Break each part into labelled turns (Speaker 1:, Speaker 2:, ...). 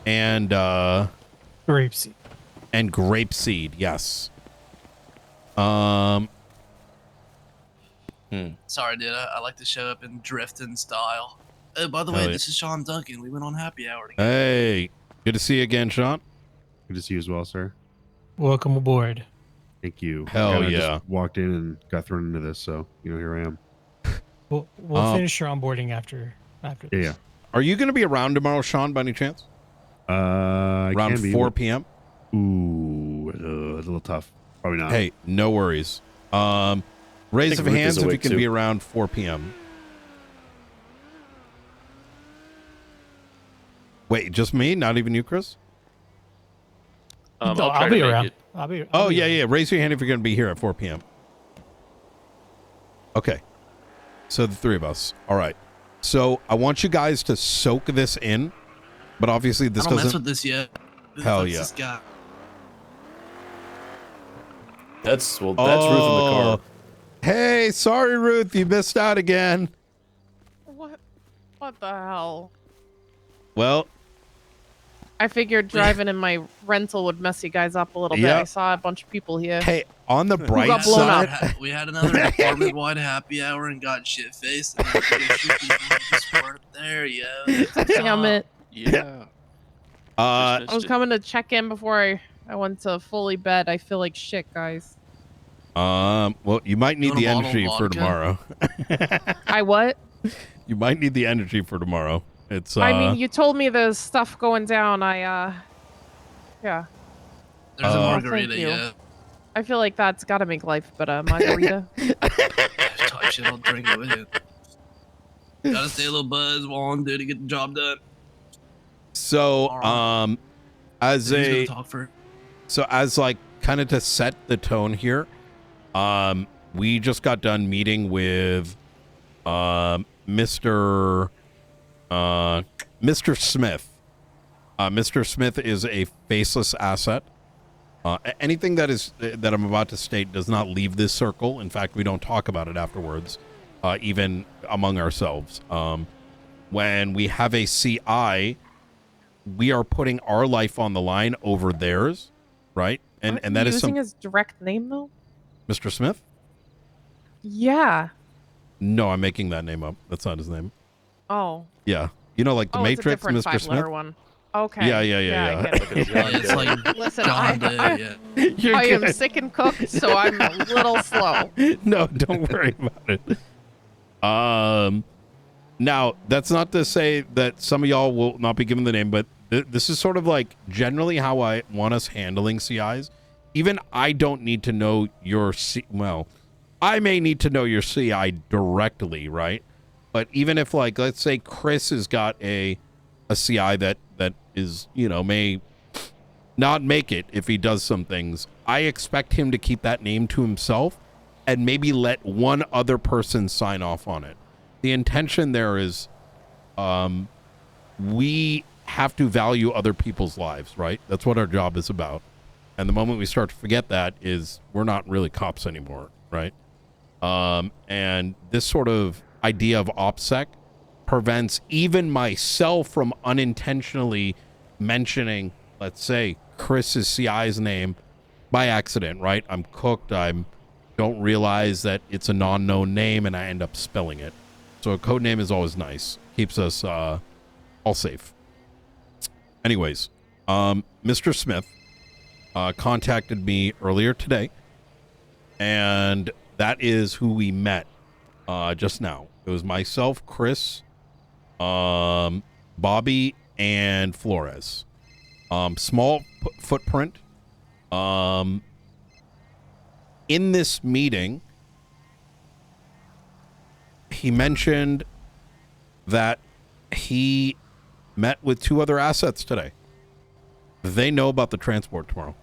Speaker 1: and
Speaker 2: Grapeseed.
Speaker 1: And grapeseed, yes.
Speaker 3: Sorry, dude. I like to show up in drifting style. Oh, by the way, this is Sean Duncan. We went on happy hour together.
Speaker 1: Hey, good to see you again, Sean.
Speaker 4: Good to see you as well, sir.
Speaker 2: Welcome aboard.
Speaker 4: Thank you.
Speaker 1: Hell
Speaker 4: I
Speaker 1: yeah.
Speaker 4: just walked in and got thrown into this, so here I am.
Speaker 2: We'll finish your onboarding after this.
Speaker 4: Yeah.
Speaker 1: Are you going to be around tomorrow, Sean, by any chance?
Speaker 4: Around
Speaker 1: 4 p.m.
Speaker 4: Ooh, it's a little tough. Probably not.
Speaker 1: Hey, no worries. Raise of hands if you can be around 4 p.m. Wait, just me? Not even you, Chris?
Speaker 2: No, I'll be around.
Speaker 1: Oh, yeah. Raise your hand if you're going to be here at 4 p.m. Okay. So the three of us. All right. So I want you guys to soak this in, but obviously this
Speaker 3: I don't
Speaker 1: doesn't.
Speaker 3: mess with this yet.
Speaker 1: Hell yeah.
Speaker 3: This guy.
Speaker 5: That's Ruth in the car.
Speaker 1: Hey, sorry, Ruth. You missed out again.
Speaker 6: What the hell?
Speaker 1: Well,
Speaker 6: I figured driving in my rental would mess you guys up a little bit.
Speaker 1: Yep.
Speaker 6: I saw a bunch of people here.
Speaker 1: Hey, on the bright
Speaker 6: got blown
Speaker 1: side,
Speaker 6: up.
Speaker 3: We had another apartment-wide happy hour and got shit-faced. And there you go.
Speaker 6: Damn it.
Speaker 5: Yeah.
Speaker 6: I was coming to check in before I went to fully bed. I feel like shit, guys.
Speaker 1: well, you might need
Speaker 3: You want
Speaker 1: the
Speaker 3: a bottle
Speaker 1: energy
Speaker 3: of
Speaker 1: for
Speaker 3: vodka?
Speaker 1: tomorrow.
Speaker 6: I what?
Speaker 1: You might need the energy for tomorrow. It's
Speaker 6: I mean, you told me there's stuff going down. Yeah.
Speaker 3: There's a margarita,
Speaker 6: thank you.
Speaker 3: yeah.
Speaker 6: I feel like that's got to make life better. Margarita.
Speaker 3: Type shit, I'll drink it with it. Gotta stay a little buzz while I'm doing to get the job done.
Speaker 1: So,
Speaker 3: Alright.
Speaker 1: as
Speaker 3: Who's gonna
Speaker 1: a
Speaker 3: talk for?
Speaker 1: so as like kind of to set the tone here, we just got done meeting with Mr. Smith. Mr. Smith is a faceless asset. Anything that I'm about to state does not leave this circle. In fact, we don't talk about it afterwards, even among ourselves. When we have a CI, we are putting our life on the line over theirs, right? And that is
Speaker 6: using his direct name though.
Speaker 1: Mr. Smith?
Speaker 6: Yeah.
Speaker 1: No, I'm making that name up. That's not his name.
Speaker 6: Oh.
Speaker 1: Yeah. You know, like the
Speaker 6: It's a
Speaker 1: Matrix,
Speaker 6: different
Speaker 1: Mr. Smith?
Speaker 6: five-letter one. Okay.
Speaker 1: Yeah.
Speaker 6: I get it.
Speaker 3: Yeah, it's like
Speaker 6: Listen,
Speaker 3: John Doe, yeah.
Speaker 6: I am sick and cooked, so I'm a little slow.
Speaker 1: No, don't worry about it. Now, that's not to say that some of y'all will not be given the name, but this is sort of like generally how I want us handling CIs. Even I don't need to know your well, I may need to know your CI directly, right? But even if, like, let's say Chris has got a CI that is, you know, may not make it if he does some things, I expect him to keep that name to himself and maybe let one other person sign off on it. The intention there is we have to value other people's lives, right? That's what our job is about. And the moment we start to forget that is we're not really cops anymore, right? And this sort of idea of OPSEC prevents even myself from unintentionally mentioning, let's say, Chris's CI's name by accident, right? I'm cooked. I don't realize that it's a non-known name and I end up spelling it. So a code name is always nice. Keeps us all safe. Anyways, Mr. Smith contacted me earlier today, and that is who we met just now. It was myself, Chris, Bobby, and Flores. Small footprint. In this meeting, he mentioned that he met with two other assets today. They know about the transport tomorrow.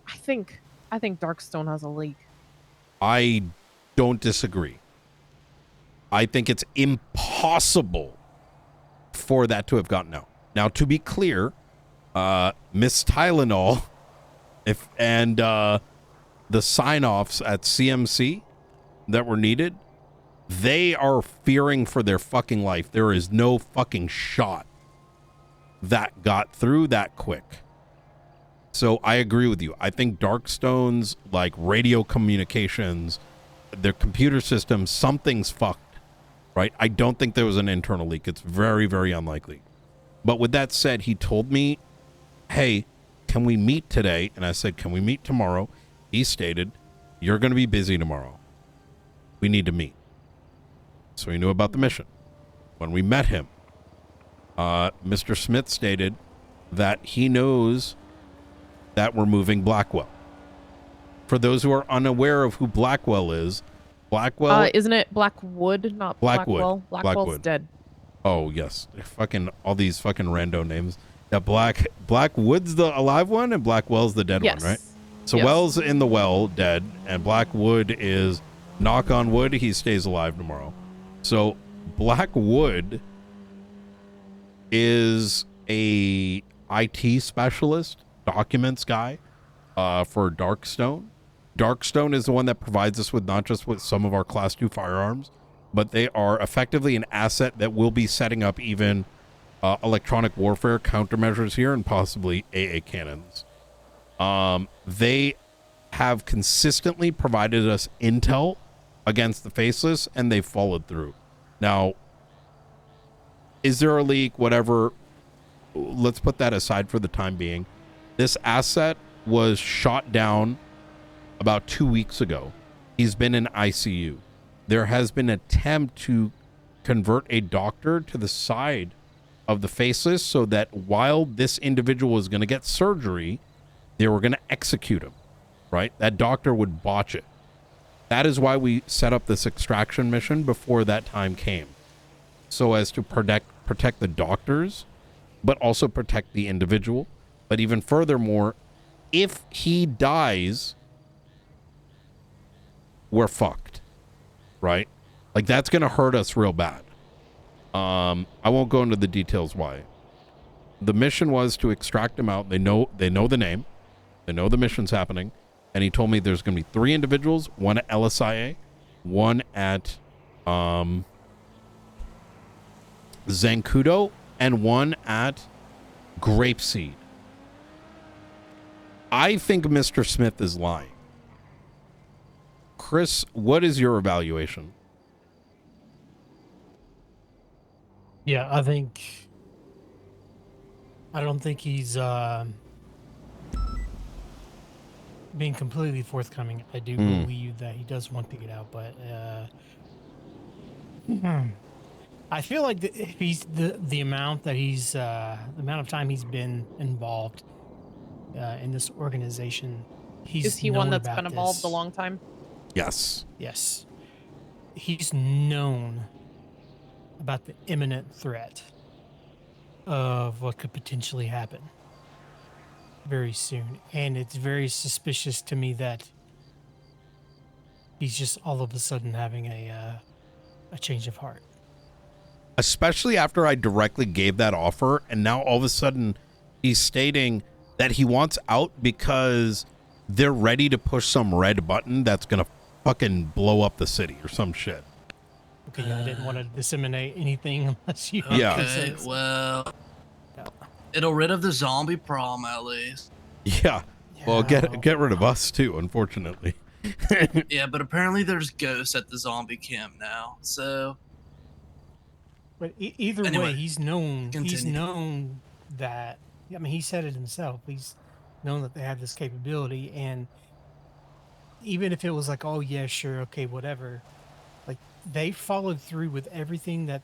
Speaker 6: I think Darkstone has a leak.
Speaker 1: I don't disagree. I think it's impossible for that to have gotten out. Now, to be clear, Miss Tylenol and the sign-offs at CMC that were needed They are fearing for their fucking life. There is no fucking shot that got through that quick. So I agree with you. I think Darkstone's like radio communications, their computer system, something's fucked, right? I don't think there was an internal leak. It's very, very unlikely. But with that said, he told me, hey, can we meet today? And I said, can we meet tomorrow? He stated, you're going to be busy tomorrow. We need to meet. So he knew about the mission. When we met him, Mr. Smith stated that he knows that we're moving Blackwell. For those who are unaware of who Blackwell is, Blackwell...
Speaker 6: isn't it Blackwood, not
Speaker 1: Blackwood.
Speaker 6: Blackwell? Blackwell's
Speaker 1: Blackwood.
Speaker 6: dead.
Speaker 1: Oh, yes. Fucking all these fucking rando names. Yeah, Blackwood's the alive one and Blackwell's the dead one, right? So
Speaker 6: Yes.
Speaker 1: Well's in the well, dead, and Blackwood is, knock on wood, he stays alive tomorrow. So Blackwood is a IT specialist, documents guy for Darkstone. Darkstone is the one that provides us with not just with some of our Class 2 firearms, but they are effectively an asset that will be setting up even electronic warfare countermeasures here and possibly AA cannons. They have consistently provided us intel against the Faceless, and they followed through. Now, is there a leak? Whatever. Let's put that aside for the time being. This asset was shot down about 2 weeks ago. He's been in ICU. There has been an attempt to convert a doctor to the side of the Faceless so that while this individual was going to get surgery, they were going to execute him, right? That doctor would botch it. That is why we set up this extraction mission before that time came, so as to protect the doctors, but also protect the individual. But even furthermore, if he dies, we're fucked, right? Like, that's going to hurt us real bad. I won't go into the details why. The mission was to extract him out. They know the name. They know the mission's happening. And he told me there's going to be 3 individuals, one at LSIA, one at Zancudo, and one at Grapeseed. I think Mr. Smith is lying. Chris, what is your evaluation?
Speaker 2: Yeah, I don't think he's being completely forthcoming. I do believe that he does want to get out, but I feel like if he's the amount that he's the amount of time he's been involved in this organization,
Speaker 6: Is he one that's been involved a long time?
Speaker 1: Yes.
Speaker 2: Yes, he's known about the imminent threat of what could potentially happen very soon, and it's very suspicious to me that he's just all of a sudden having a change of heart.
Speaker 1: Especially after I directly gave that offer, and now all of a sudden he's stating that he wants out because they're ready to push some red button that's gonna fucking blow up the city or some shit.
Speaker 2: Okay, I didn't want to disseminate anything unless you.
Speaker 1: Yeah.
Speaker 3: Okay, well, it'll rid of the zombie problem at least.
Speaker 1: Yeah. Well, get rid of us too, unfortunately.
Speaker 3: Yeah, but apparently there's ghosts at the zombie camp now, so.
Speaker 2: But either
Speaker 3: Anyway,
Speaker 2: way, he's known. He's
Speaker 3: continue.
Speaker 2: known that. I mean, he said it himself. He's known that they have this capability, and even if it was like, oh yeah, sure, okay, whatever, like they followed through with everything that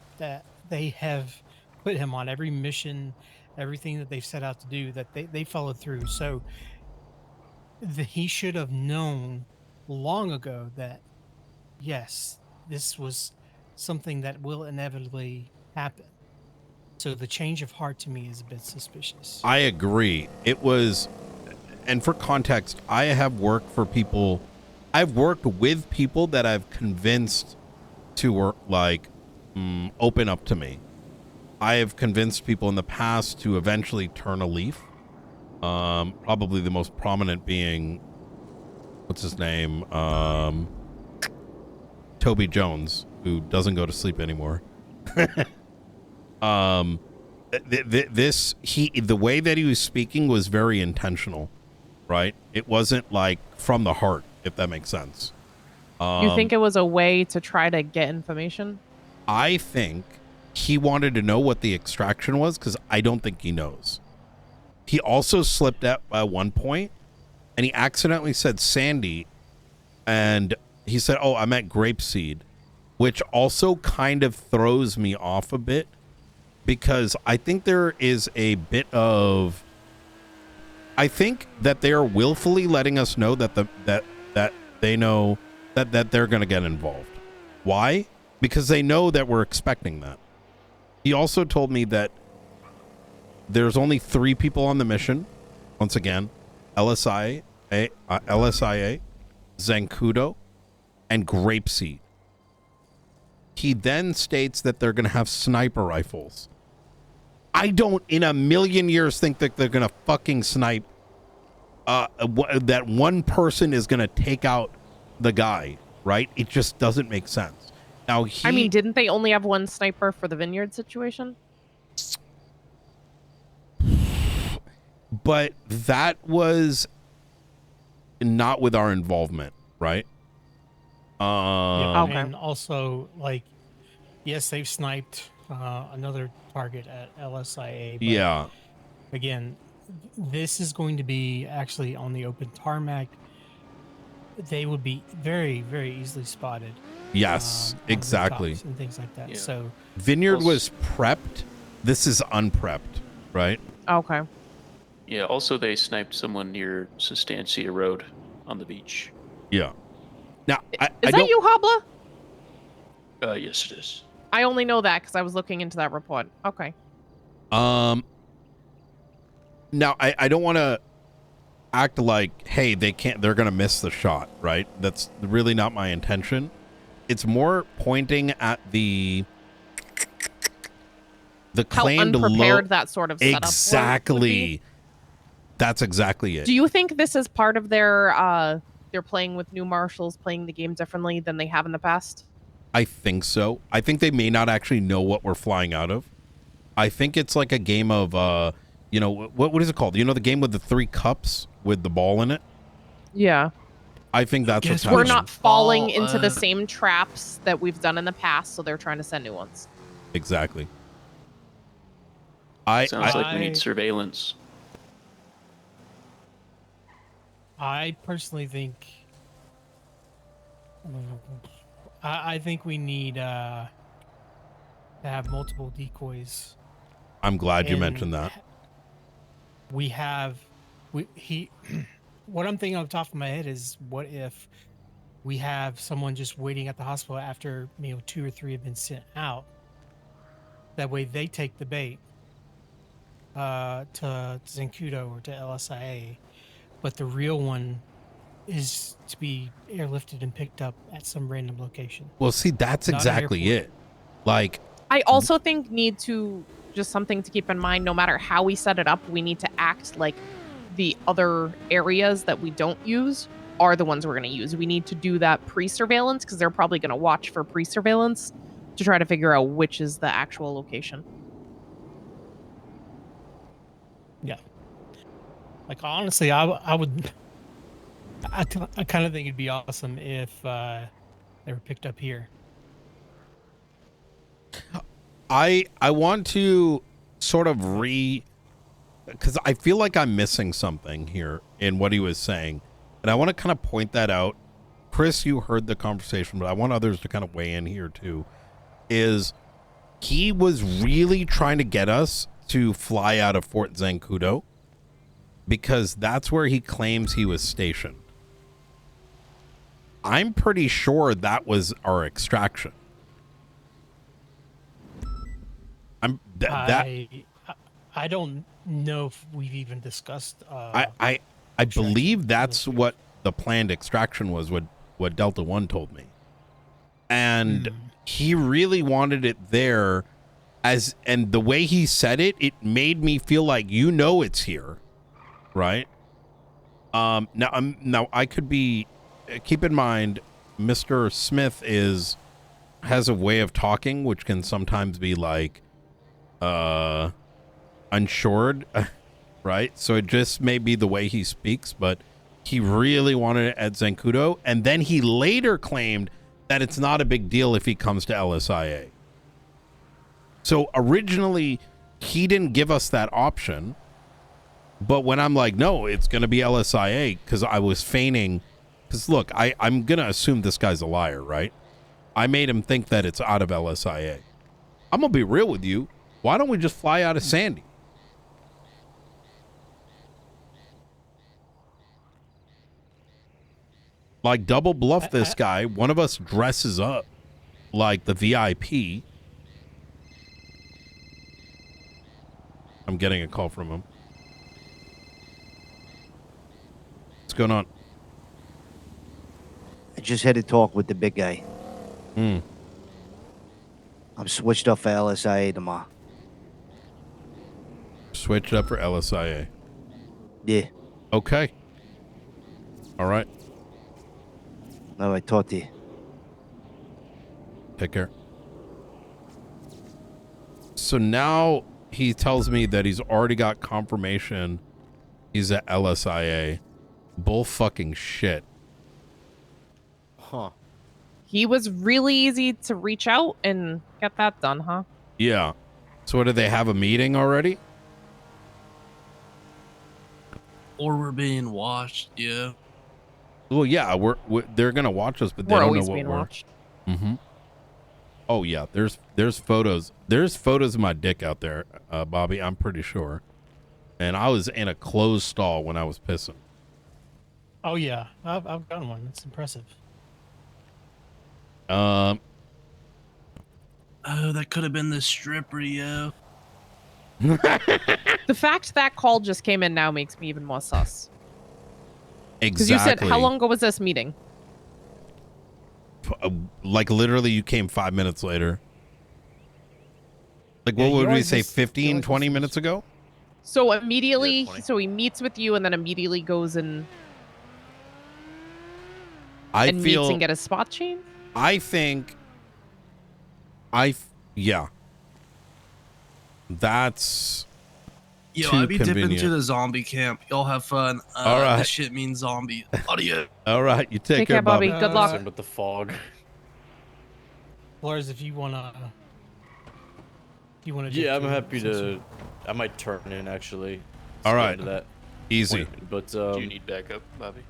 Speaker 2: they have put him on, every mission, everything that they've set out to do, that they followed through. So he should have known long ago that yes, this was something that will inevitably happen. So the change of heart to me is a bit suspicious.
Speaker 1: I agree. It was, and for context, I have worked for people, I've worked with people that I've convinced to work, like, open up to me. I have convinced people in the past to eventually turn a leaf. Probably the most prominent being, what's his name? Toby Jones. who doesn't go to sleep anymore. The way that he was speaking was very intentional, right? It wasn't like from the heart, if that makes sense.
Speaker 6: You think it was a way to try to get information?
Speaker 1: I think he wanted to know what the extraction was, because I don't think he knows. He also slipped at one point, and he accidentally said Sandy, and he said, oh, I meant grapeseed, which also kind of throws me off a bit, because I think there is a bit of... I think that they are willfully letting us know that that they know that they're going to get involved. Why? Because they know that we're expecting that. He also told me that there's only 3 people on the mission. Once again, LSIA, Zancudo, and Grapeseed. He then states that they're going to have sniper rifles. I don't in a million years think that they're going to fucking snipe that one person is going to take out the guy, right? It just doesn't make sense. Now,
Speaker 6: I mean, didn't they only have one sniper for the vineyard situation?
Speaker 1: But that was not with our involvement, right?
Speaker 2: Yeah,
Speaker 6: Okay.
Speaker 2: and also, like, yes, they've sniped another target at LSIA. But
Speaker 1: Yeah.
Speaker 2: again, this is going to be actually on the open tarmac. They would be very, very easily spotted.
Speaker 1: Yes,
Speaker 2: On
Speaker 1: exactly.
Speaker 2: rooftops and things like that.
Speaker 5: Yeah.
Speaker 2: So
Speaker 1: Vineyard was prepped. This is unprepped, right?
Speaker 6: Okay.
Speaker 5: Yeah, also they sniped someone near Sustancia Road on the beach.
Speaker 1: Yeah. Now, I
Speaker 6: Is that
Speaker 1: don't,
Speaker 6: you, Hobla?
Speaker 5: Yes, it is.
Speaker 6: I only know that because I was looking into that report. Okay.
Speaker 1: Now, I don't want to act like, hey, they're going to miss the shot, right? That's really not my intention. It's more pointing at the
Speaker 6: How
Speaker 1: claimed
Speaker 6: unprepared that sort of setup would be.
Speaker 1: Exactly. That's exactly it.
Speaker 6: Do you think this is part of their they're playing with new marshals, playing the game differently than they have in the past?
Speaker 1: I think so. I think they may not actually know what we're flying out of. I think it's like a game of, you know, what is it called? You know, the game with the 3 cups with the ball in it?
Speaker 6: Yeah.
Speaker 1: I think that's what's
Speaker 3: Guess
Speaker 1: happening.
Speaker 6: We're not falling
Speaker 3: Fall,
Speaker 6: into the same traps that we've done in the past, so they're trying to send new ones.
Speaker 1: Exactly.
Speaker 5: Sounds like we
Speaker 2: I-
Speaker 5: need surveillance.
Speaker 2: I personally think I think we need to have multiple decoys.
Speaker 1: I'm glad you
Speaker 2: And
Speaker 1: mentioned that.
Speaker 2: What I'm thinking off the top of my head is, what if we have someone just waiting at the hospital after 2 or 3 have been sent out? That way they take the bait to Zancudo or to LSIA, but the real one is to be airlifted and picked up at some random location.
Speaker 1: Well, see, that's
Speaker 2: Not an
Speaker 1: exactly
Speaker 2: airport.
Speaker 1: it. Like,
Speaker 6: I also think need to just something to keep in mind, no matter how we set it up, we need to act like the other areas that we don't use are the ones we're going to use. We need to do that pre-surveillance because they're probably going to watch for pre-surveillance to try to figure out which is the actual location.
Speaker 2: Yeah. Like, honestly, I kind of think it'd be awesome if they were picked up here.
Speaker 1: I want to sort of because I feel like I'm missing something here in what he was saying, and I want to kind of point that out. Chris, you heard the conversation, but I want others to kind of weigh in here too. Is he was really trying to get us to fly out of Fort Zancudo because that's where he claims he was stationed. I'm pretty sure that was our extraction.
Speaker 2: I don't know if we've even discussed.
Speaker 1: I believe that's what the planned extraction was. What Delta One told me, and he really wanted it there, and the way he said it, it made me feel like it's here, right? Now I could be. Keep in mind, Mr. Smith is has a way of talking which can sometimes be like unsured, right? So it just may be the way he speaks, but he really wanted it at Zancudo, and then he later claimed that it's not a big deal if he comes to LSIA. So originally he didn't give us that option, but when I'm like, no, it's going to be LSIA, because I was feigning, because look, I'm going to assume this guy's a liar, right? I made him think that it's out of LSIA. I'm going to be real with you. Why don't we just fly out of Sandy? Like, double bluff this guy. One of us dresses up like the VIP. I'm getting a call from him. What's going on?
Speaker 7: I just had a talk with the big guy. I'm switched up for LSIA tomorrow.
Speaker 1: Switched up for LSIA.
Speaker 7: Yeah.
Speaker 1: Okay. All right.
Speaker 7: All right, talk to you.
Speaker 1: Take care. So now he tells me that he's already got confirmation he's at LSIA. Bull fucking shit.
Speaker 8: Huh.
Speaker 6: He was really easy to reach out and get that done, huh?
Speaker 1: Yeah. So what, do they have a meeting already?
Speaker 3: Or we're being watched, yeah.
Speaker 1: Well, yeah, they're gonna watch us, but they
Speaker 6: We're
Speaker 1: don't know
Speaker 6: always
Speaker 1: what
Speaker 6: being
Speaker 1: we're.
Speaker 6: watched.
Speaker 1: Mm-hmm. Oh yeah, there's photos. There's photos of my dick out there, Bobby. I'm pretty sure. And I was in a closed stall when I was pissing.
Speaker 2: Oh yeah, I've done one. That's impressive.
Speaker 3: Oh, that could have been the stripper, yo.
Speaker 6: The fact that call just came in now makes me even more sus. Because
Speaker 1: Exactly.
Speaker 6: you said, how long ago was this meeting?
Speaker 1: Like literally, you came 5 minutes later. Like,
Speaker 2: Yeah,
Speaker 1: what
Speaker 2: you
Speaker 1: would we
Speaker 2: always
Speaker 1: say,
Speaker 2: miss-
Speaker 1: 15,
Speaker 2: you always
Speaker 1: 20
Speaker 2: miss-
Speaker 1: minutes ago?
Speaker 6: So immediately,
Speaker 8: Yeah, 20.
Speaker 6: so he meets with you and then immediately goes and
Speaker 1: I
Speaker 6: meets
Speaker 1: feel.
Speaker 6: and get his spot changed?
Speaker 1: I think. Yeah. That's.
Speaker 3: Yo,
Speaker 1: Too
Speaker 3: I'd be dipping
Speaker 1: convenient.
Speaker 3: to the zombie camp. Y'all have fun.
Speaker 1: All right.
Speaker 3: This shit means zombie. Audio.
Speaker 1: All right. You take
Speaker 6: Take
Speaker 1: care,
Speaker 6: care, Bobby.
Speaker 1: Bobby.
Speaker 6: Good luck.
Speaker 8: Same with the fog.
Speaker 2: Flores, if you wanna,
Speaker 8: Yeah, I'm happy to. I might turn in actually.
Speaker 1: All
Speaker 8: Get
Speaker 1: right.
Speaker 8: into that
Speaker 1: Easy.
Speaker 8: point, but
Speaker 5: Do you need backup, Bobby?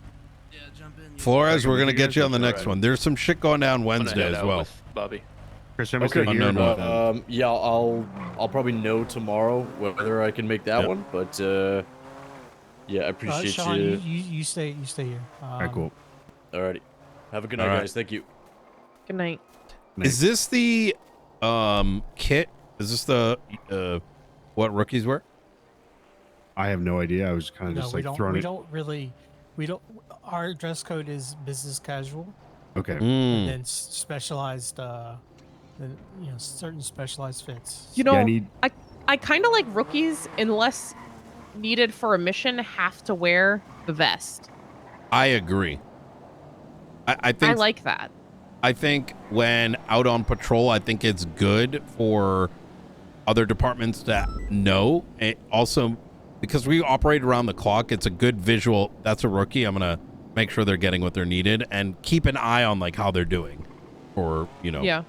Speaker 3: Yeah, jump in.
Speaker 1: Flores, we're gonna get you on the
Speaker 8: Alright.
Speaker 1: next one. There's some shit going down
Speaker 5: I'm gonna
Speaker 1: Wednesday
Speaker 5: head
Speaker 1: as
Speaker 5: out
Speaker 1: well.
Speaker 5: with Bobby.
Speaker 4: Chris, I'm
Speaker 8: okay.
Speaker 4: still here.
Speaker 1: Unknown
Speaker 4: but,
Speaker 1: one.
Speaker 8: Yeah, I'll probably know tomorrow whether I can make that
Speaker 1: Yep.
Speaker 8: one. But yeah, I appreciate
Speaker 2: Sean,
Speaker 8: you.
Speaker 2: you stay here.
Speaker 4: all right, cool.
Speaker 8: Alrighty, have a good night,
Speaker 1: Alright.
Speaker 8: guys. Thank you.
Speaker 6: Good night.
Speaker 1: Is this the kit? Is this the what rookies wear?
Speaker 4: I have no idea. I was kind of
Speaker 2: No,
Speaker 4: just
Speaker 2: we
Speaker 4: like
Speaker 2: don't.
Speaker 4: throwing
Speaker 2: We
Speaker 4: it.
Speaker 2: don't really. We don't. Our dress code is business casual,
Speaker 4: Okay.
Speaker 2: and
Speaker 1: Mm.
Speaker 2: then specialized. Certain specialized fits.
Speaker 6: You know,
Speaker 4: Yeah, I need.
Speaker 6: I kind of like rookies, unless needed for a mission, have to wear the vest.
Speaker 1: I agree. I
Speaker 6: I
Speaker 1: think
Speaker 6: like that.
Speaker 1: I think when out on patrol, I think it's good for other departments to know. It also, because we operate around the clock, it's a good visual. That's a rookie. I'm gonna make sure they're getting what they're needed and keep an eye on like how they're doing, or
Speaker 6: Yeah.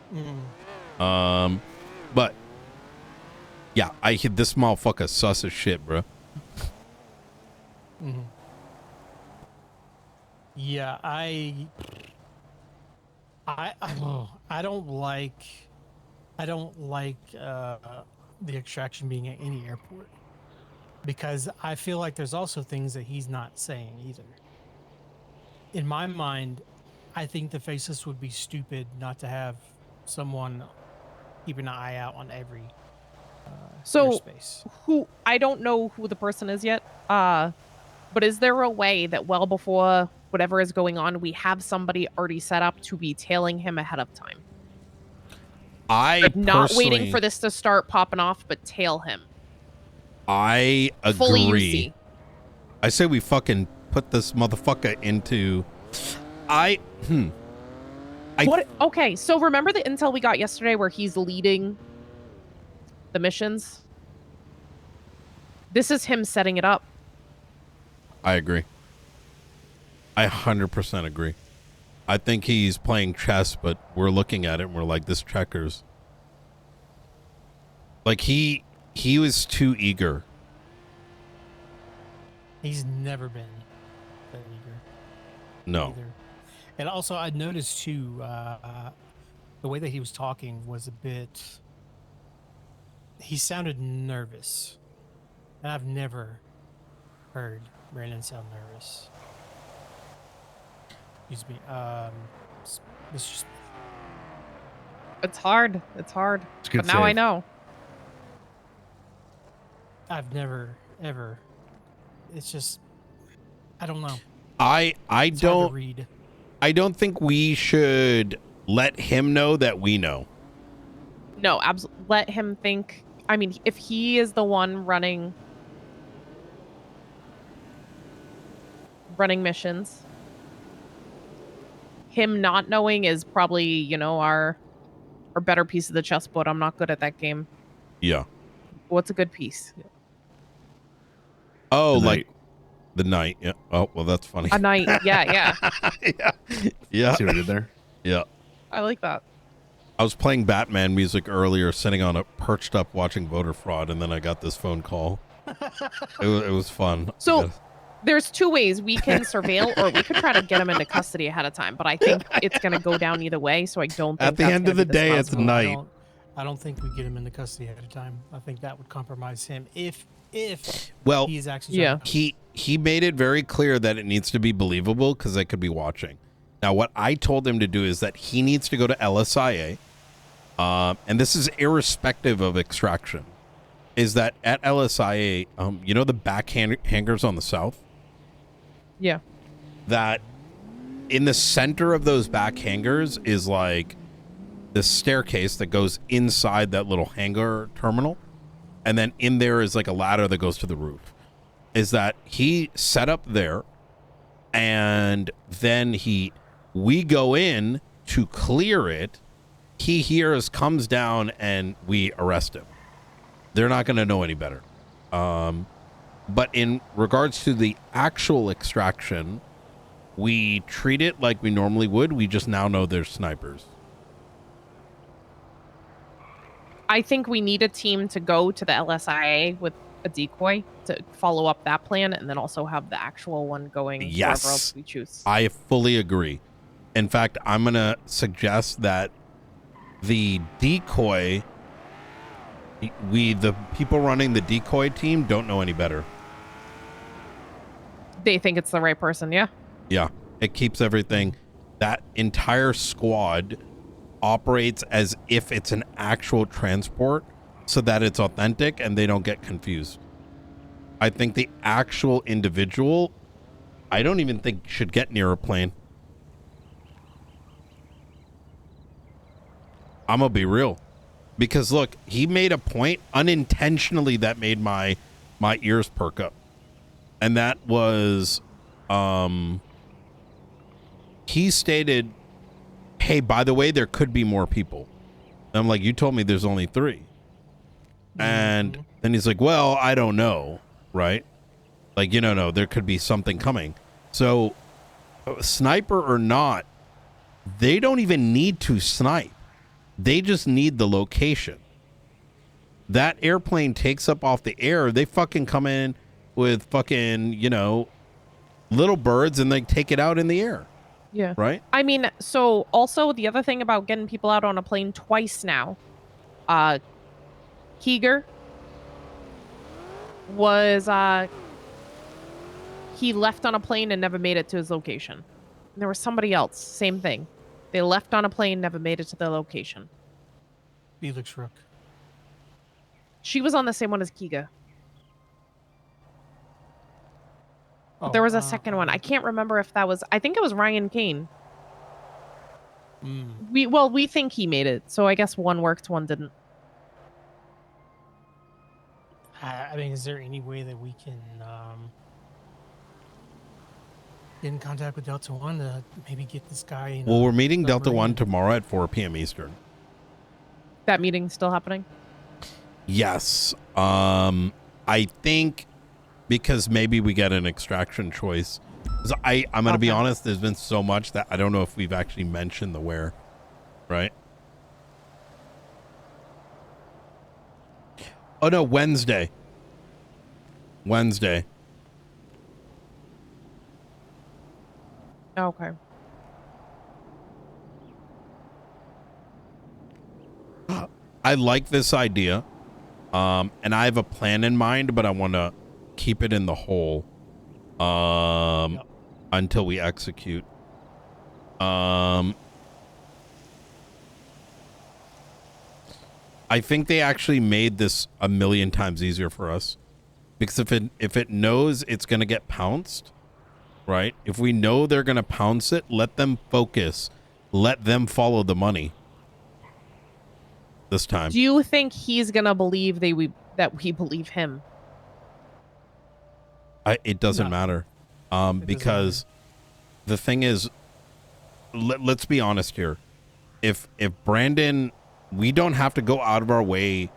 Speaker 1: But yeah, I hit this motherfucker sus as shit, bro.
Speaker 2: Yeah, I don't like the extraction being at any airport, because I feel like there's also things that he's not saying either. In my mind, I think the faceless would be stupid not to have someone keep an eye out on every
Speaker 6: So
Speaker 2: airspace.
Speaker 6: who I don't know who the person is yet. But is there a way that well before whatever is going on, we have somebody already set up to be tailing him ahead of time?
Speaker 1: I
Speaker 6: Like not waiting
Speaker 1: personally-
Speaker 6: for this to start popping off, but tail him.
Speaker 1: I
Speaker 6: Fully
Speaker 1: agree.
Speaker 6: UC.
Speaker 1: I say we fucking put this motherfucker into.
Speaker 6: What? Okay, so remember the intel we got yesterday where he's leading the missions? This is him setting it up.
Speaker 1: I agree. I 100% agree. I think he's playing chess, but we're looking at it and we're like, this checkers. Like he was too eager.
Speaker 2: He's never been that eager.
Speaker 1: No.
Speaker 2: Either. And also, I noticed too, the way that he was talking was a bit. He sounded nervous, and I've never heard Brandon sound nervous. Excuse me, Mr. Smith.
Speaker 6: It's hard. It's hard.
Speaker 4: It's a good
Speaker 6: But now I
Speaker 4: save.
Speaker 6: know.
Speaker 2: I've never ever. It's just, I don't know.
Speaker 1: I
Speaker 2: It's hard to
Speaker 1: don't
Speaker 2: read.
Speaker 1: I don't think we should let him know that we know.
Speaker 6: No, let him think. I mean, if he is the one running missions, him not knowing is probably, you know, our better piece of the chessboard. I'm not good at that game.
Speaker 1: Yeah.
Speaker 6: What's a good piece?
Speaker 1: Oh,
Speaker 4: The
Speaker 1: like
Speaker 4: night.
Speaker 1: the night. Yeah. Oh, well, that's funny.
Speaker 6: A knight. Yeah.
Speaker 1: yeah. Yeah.
Speaker 4: See what I did there?
Speaker 1: Yeah.
Speaker 6: I like that.
Speaker 1: I was playing Batman music earlier, sitting on a perched up watching voter fraud, and then I got this phone call. It was fun.
Speaker 6: So there's two ways we can surveil, or we could try to get him into custody ahead of time. But I think it's going to go down either way. So I don't. Think
Speaker 1: At the
Speaker 6: that's
Speaker 1: end
Speaker 6: gonna
Speaker 1: of the
Speaker 6: be
Speaker 1: day, it's
Speaker 6: responsible.
Speaker 1: night.
Speaker 2: I don't think we get him into custody ahead of time. I think that would compromise him if
Speaker 1: Well,
Speaker 2: he is actually
Speaker 6: Yeah.
Speaker 1: he made it very clear that it needs to be believable because they could be watching. Now, what I told him to do is that he needs to go to LSIA, and this is irrespective of extraction, is that at LSIA, you know the back hangars on the south?
Speaker 6: Yeah.
Speaker 1: That in the center of those back hangars is like this staircase that goes inside that little hangar terminal. And then in there is like a ladder that goes to the roof. Is that he set up there, and then we go in to clear it. He hears, comes down, and we arrest him. They're not going to know any better. But in regards to the actual extraction, we treat it like we normally would. We just now know there's snipers.
Speaker 6: I think we need a team to go to the LSIA with a decoy to follow up that plan, and then also have the actual one going
Speaker 1: Yes.
Speaker 6: wherever else we choose.
Speaker 1: I fully agree. In fact, I'm going to suggest that the decoy, the people running the decoy team don't know any better.
Speaker 6: They think it's the right person, yeah.
Speaker 1: Yeah, it keeps everything. That entire squad operates as if it's an actual transport so that it's authentic and they don't get confused. I think the actual individual, I don't even think should get near a plane. I'm gonna be real, because look, he made a point unintentionally that made my ears perk up, and that was he stated, hey, by the way, there could be more people. And I'm like, you told me there's only 3. And then he's like, well, I don't know, right? Like, you don't know, there could be something coming. So sniper or not, they don't even need to snipe. They just need the location. That airplane takes up off the air. They fucking come in with fucking, you know, little birds, and they take it out in the air.
Speaker 6: Yeah.
Speaker 1: Right?
Speaker 6: I mean, so also the other thing about getting people out on a plane twice now, Keeger was, he left on a plane and never made it to his location. And there was somebody else, same thing. They left on a plane, never made it to their location.
Speaker 2: Felix Rook.
Speaker 6: She was on the same one as Keeger.
Speaker 2: Oh,
Speaker 6: There was a second one. I can't remember if that was, I think it was Ryan Kane. We think he made it, so I guess one worked, one didn't.
Speaker 2: I mean, is there any way that we can get in contact with Delta One to maybe get this guy. In
Speaker 1: Well,
Speaker 2: a
Speaker 1: we're meeting Delta
Speaker 2: submarine.
Speaker 1: 1 tomorrow at 4 p.m. Eastern.
Speaker 6: That meeting's still happening?
Speaker 1: Yes. I think because maybe we get an extraction choice. 'Cause I'm going to be
Speaker 6: Okay.
Speaker 1: honest, there's been so much that I don't know if we've actually mentioned the where, right? Oh, no, Wednesday. Wednesday.
Speaker 6: Okay.
Speaker 1: I like this idea. And I have a plan in mind, but I want to keep it in the hole until we execute. I think they actually made this a million times easier for us, because if it knows it's going to get pounced, right? If we know they're going to pounce it, let them focus. Let them follow the money this time.
Speaker 6: Do you think he's gonna believe that we believe him?
Speaker 1: It doesn't
Speaker 2: No.
Speaker 1: matter.
Speaker 2: doesn't
Speaker 1: Because the thing is, let's be honest here. If Brandon, we don't have to go out of our way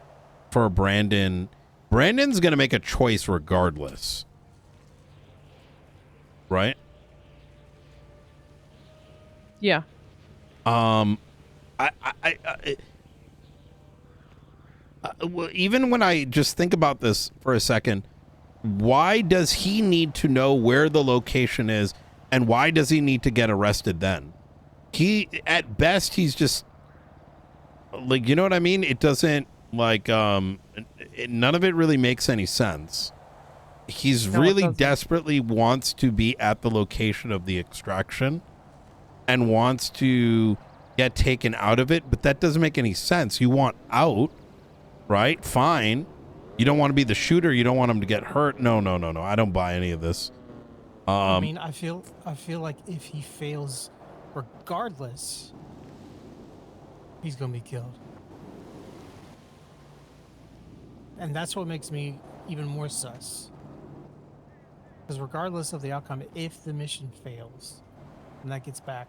Speaker 1: for Brandon. Brandon's going to make a choice regardless. Right?
Speaker 6: Yeah.
Speaker 1: Well, even when I just think about this for a second, why does he need to know where the location is, and why does he need to get arrested then? At best, he's just like, you know what I mean? It doesn't none of it really makes any sense. He's
Speaker 6: No, it
Speaker 1: really
Speaker 6: doesn't.
Speaker 1: desperately wants to be at the location of the extraction and wants to get taken out of it, but that doesn't make any sense. You want out, right? Fine. You don't want to be the shooter. You don't want him to get hurt. No. I don't buy any of this.
Speaker 2: I mean, I feel like if he fails, regardless, he's gonna be killed, and that's what makes me even more sus. Because regardless of the outcome, if the mission fails, and that gets back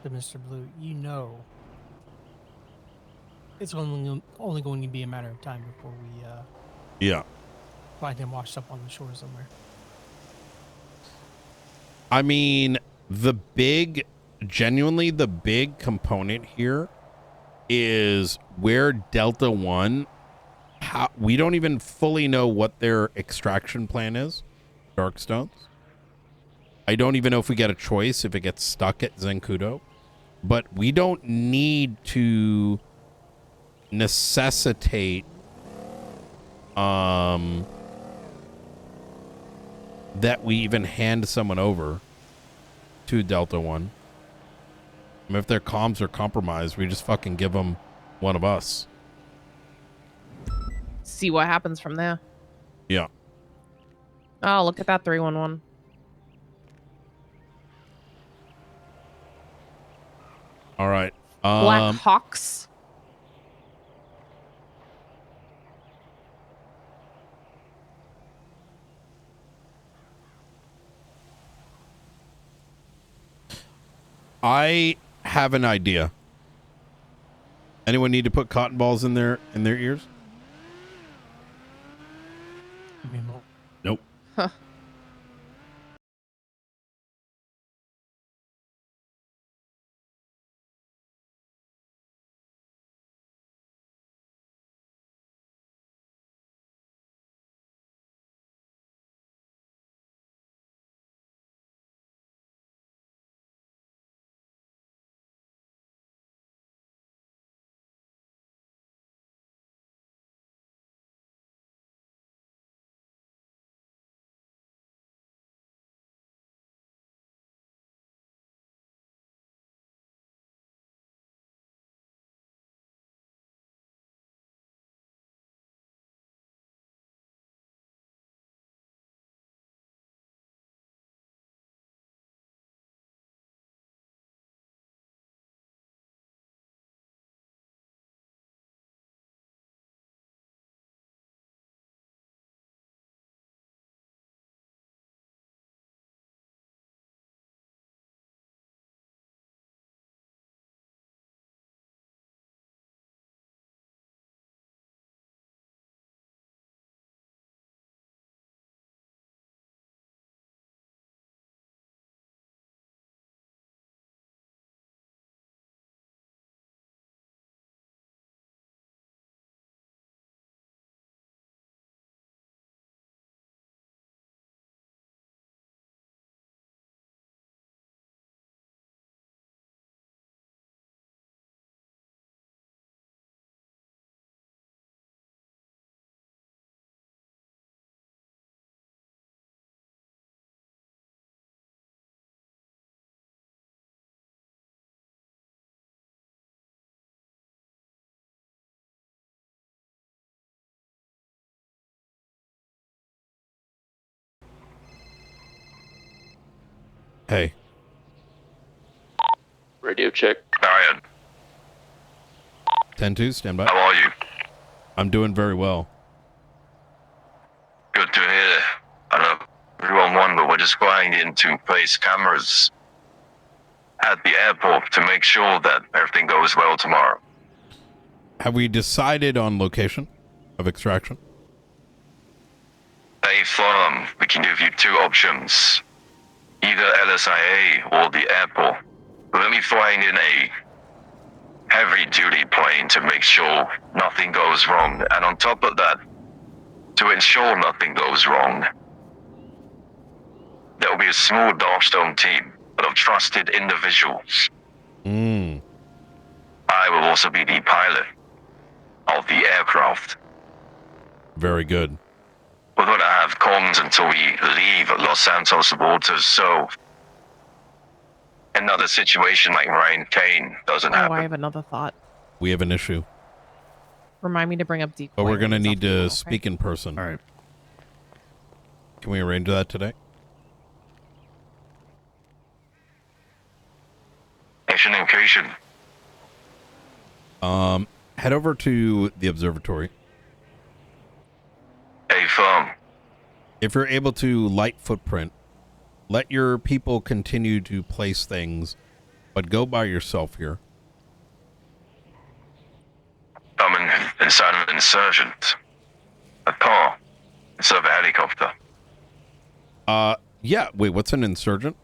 Speaker 2: to Mr. Blue, you know, it's only going to be a matter of time before we
Speaker 1: Yeah.
Speaker 2: find him washed up on the shore somewhere.
Speaker 1: I mean, genuinely the big component here is where Delta One, we don't even fully know what their extraction plan is, Darkstones. I don't even know if we get a choice if it gets stuck at Zancudo, but we don't need to necessitate that we even hand someone over to Delta One. I mean, if their comms are compromised, we just fucking give them one of us.
Speaker 6: See what happens from there.
Speaker 1: Yeah.
Speaker 6: Oh, look at that 311.
Speaker 1: All right.
Speaker 6: Black Hawks.
Speaker 1: I have an idea. Anyone need to put cotton balls in their ears?
Speaker 2: I mean, well,
Speaker 1: Nope.
Speaker 6: Huh.
Speaker 1: Hey.
Speaker 5: Radio check.
Speaker 9: Marion,
Speaker 1: 10-2, stand by.
Speaker 9: how are you?
Speaker 1: I'm doing very well.
Speaker 9: Good to hear. I know everyone wonder we're just going in to place cameras at the airport to make sure that everything goes well tomorrow.
Speaker 1: Have we decided on location of extraction?
Speaker 9: Stay firm. We can give you two options. Either LSIA or the airport. We're only flying in a heavy-duty plane to make sure nothing goes wrong. And on top of that, to ensure nothing goes wrong, there will be a small Darkstone team of trusted individuals.
Speaker 1: Mm.
Speaker 9: I will also be the pilot of the aircraft.
Speaker 1: Very good.
Speaker 9: We're going to have comms until we leave Los Santos waters, so another situation like Ryan Kane doesn't
Speaker 6: Oh,
Speaker 9: happen.
Speaker 6: I have another thought.
Speaker 1: We have an issue.
Speaker 6: Remind me to bring up decoy.
Speaker 1: But we're going to
Speaker 6: when
Speaker 1: need
Speaker 6: it's off the
Speaker 1: to
Speaker 6: wall,
Speaker 1: speak in person.
Speaker 4: All right.
Speaker 1: Can we arrange that today?
Speaker 9: Mission location.
Speaker 1: Head over to the observatory.
Speaker 9: A firm.
Speaker 1: If you're able to light footprint, let your people continue to place things, but go by yourself here.
Speaker 9: Coming inside an insurgent. A car. Instead of a helicopter.
Speaker 1: Yeah. Wait, what's an insurgent?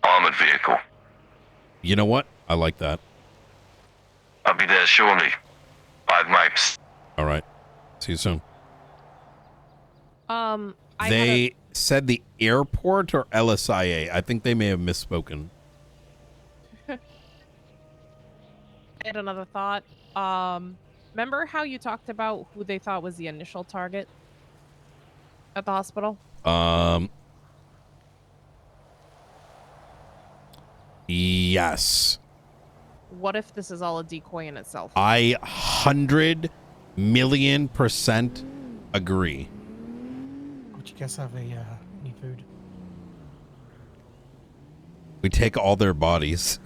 Speaker 9: Armored vehicle.
Speaker 1: You know what? I like that.
Speaker 9: I'll be there shortly. 5 miles.
Speaker 1: All right. See you soon.
Speaker 6: I
Speaker 1: They said the airport or LSIA. I think they may have misspoken.
Speaker 6: I had another thought. Remember how you talked about who they thought was the initial target at the hospital?
Speaker 1: Yes.
Speaker 6: What if this is all a decoy in itself?
Speaker 1: I 100,000,000% agree.
Speaker 2: Would you guys have any food?
Speaker 1: We take all their bodies.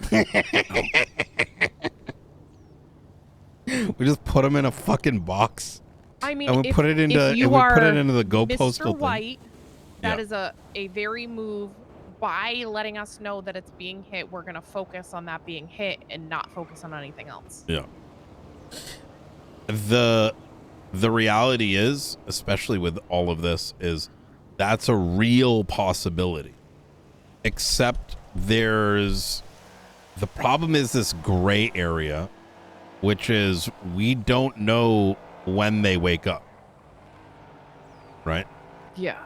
Speaker 1: We just put them in a fucking box.
Speaker 6: I mean,
Speaker 1: And we put it into
Speaker 6: if you
Speaker 1: we
Speaker 6: are
Speaker 1: put it into the Go
Speaker 6: Mr.
Speaker 1: Postal thing.
Speaker 6: White, that
Speaker 1: Yeah.
Speaker 6: is a very move. By letting us know that it's being hit, we're going to focus on that being hit and not focus on anything else.
Speaker 1: Yeah. The reality is, especially with all of this, is that's a real possibility. Except the problem is this gray area, which is we don't know when they wake up. Right?
Speaker 6: Yeah.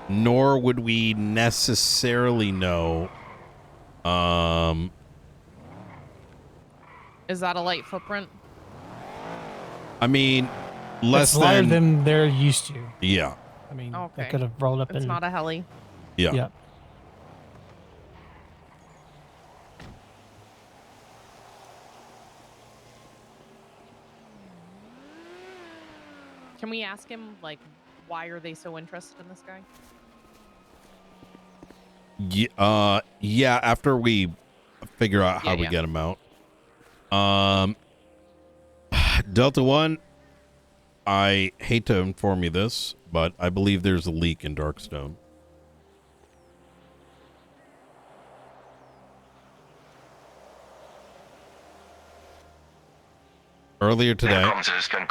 Speaker 1: Nor would we necessarily know.
Speaker 6: Is that a light footprint?
Speaker 1: I mean, less
Speaker 2: It's lighter
Speaker 1: than.
Speaker 2: than they're used to.
Speaker 1: Yeah.
Speaker 2: I mean,
Speaker 6: Okay.
Speaker 2: that could have rolled up
Speaker 6: It's
Speaker 2: in.
Speaker 6: not a heli.
Speaker 1: Yeah.
Speaker 2: Yeah.
Speaker 6: Can we ask him, like, why are they so interested in this guy?
Speaker 1: Yeah. After we figure out how
Speaker 6: Yeah,
Speaker 1: we
Speaker 6: yeah.
Speaker 1: get them out. Delta One. I hate to inform you this, but I believe there's a leak in Darkstone. Earlier today.
Speaker 9: Comms is concluded.